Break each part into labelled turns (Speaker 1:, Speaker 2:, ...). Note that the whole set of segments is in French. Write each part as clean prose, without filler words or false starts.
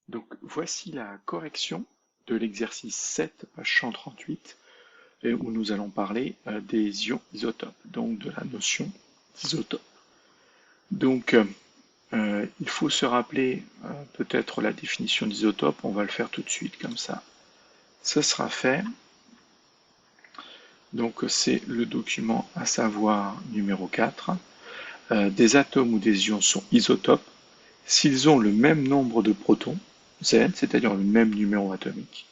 Speaker 1: Donc voici la correction de l'exercice 7, page 138, où nous allons parler des ions isotopes, donc de la notion d'isotope. Donc il faut se rappeler peut-être la définition d'isotope, on va le faire tout de suite comme ça. Ce sera fait. Donc c'est le document à savoir numéro 4. Des atomes ou des ions sont isotopes s'ils ont le même nombre de protons, Z, c'est-à-dire le même numéro atomique,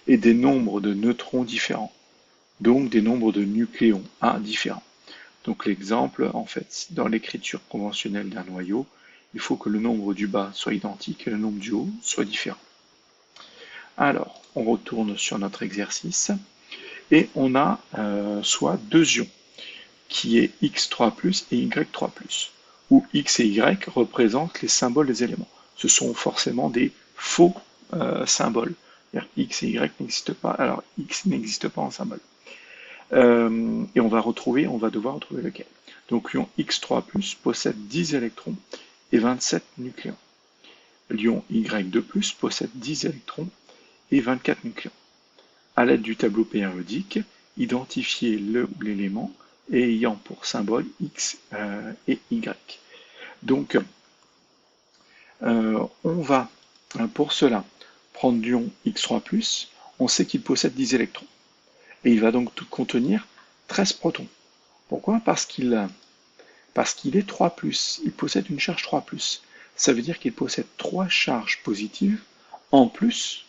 Speaker 1: et des nombres de neutrons différents, donc des nombres de nucléons A différents. Donc l'exemple, en fait, dans l'écriture conventionnelle d'un noyau, il faut que le nombre du bas soit identique et le nombre du haut soit différent. Alors, on retourne sur notre exercice, et on a soit deux ions, qui est X3+, et Y3+, où X et Y représentent les symboles des éléments. Ce sont forcément des faux symboles. X et Y n'existent pas, alors X n'existe pas en symbole. Et on va devoir retrouver lequel. Donc l'ion X3+, possède 10 électrons et 27 nucléons. L'ion Y2+, possède 10 électrons et 24 nucléons. À l'aide du tableau périodique, identifiez le ou l'élément ayant pour symbole X et Y. Donc, on va, pour cela, prendre l'ion X3+, on sait qu'il possède 10 électrons. Et il va donc contenir 13 protons. Pourquoi? Parce qu'il est 3+, il possède une charge 3+. Ça veut dire qu'il possède 3 charges positives en plus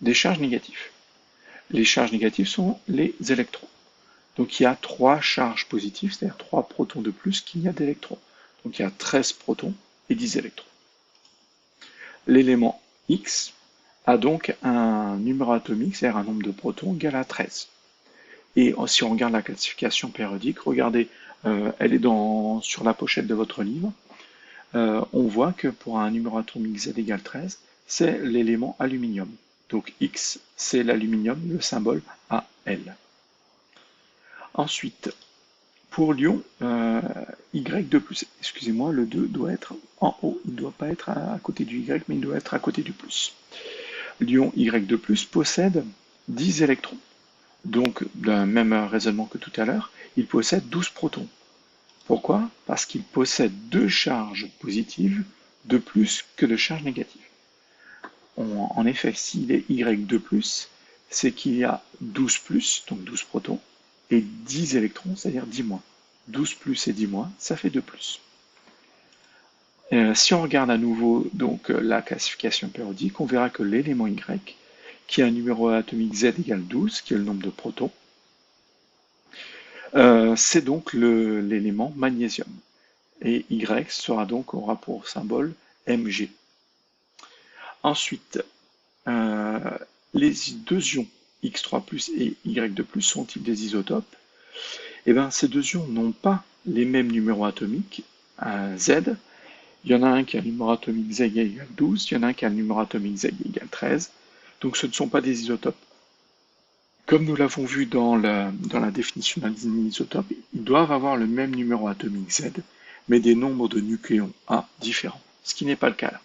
Speaker 1: des charges négatives. Les charges négatives sont les électrons. Donc il y a 3 charges positives, c'est-à-dire 3 protons de plus qu'il y a d'électrons. Donc il y a 13 protons et 10 électrons. L'élément X a donc un numéro atomique, c'est-à-dire un nombre de protons égal à 13. Et si on regarde la classification périodique, regardez, elle est sur la pochette de votre livre, on voit que pour un numéro atomique Z égale 13, c'est l'élément aluminium. Donc X, c'est l'aluminium, le symbole Al. Ensuite, pour l'ion Y2+, excusez-moi, le 2 doit être en haut, il ne doit pas être à côté du Y, mais il doit être à côté du plus. L'ion Y2+, possède 10 électrons. Donc, d'un même raisonnement que tout à l'heure, il possède 12 protons. Pourquoi? Parce qu'il possède 2 charges positives de plus que de charges négatives. En effet, s'il est Y2+, c'est qu'il y a 12+, donc 12 protons, et 10 électrons, c'est-à-dire 10-. 12+ et 10-, ça fait 2+. Si on regarde à nouveau donc, la classification périodique, on verra que l'élément Y, qui a un numéro atomique Z égale 12, qui est le nombre de protons, c'est donc l'élément magnésium. Et Y aura pour symbole Mg. Ensuite, les deux ions X3+ et Y2+ sont-ils des isotopes? Eh bien, ces deux ions n'ont pas les mêmes numéros atomiques, Z. Il y en a un qui a un numéro atomique Z égale 12, il y en a un qui a un numéro atomique Z égale 13. Donc ce ne sont pas des isotopes. Comme nous l'avons vu dans la définition d'un isotope, ils doivent avoir le même numéro atomique Z, mais des nombres de nucléons A différents, ce qui n'est pas le cas là.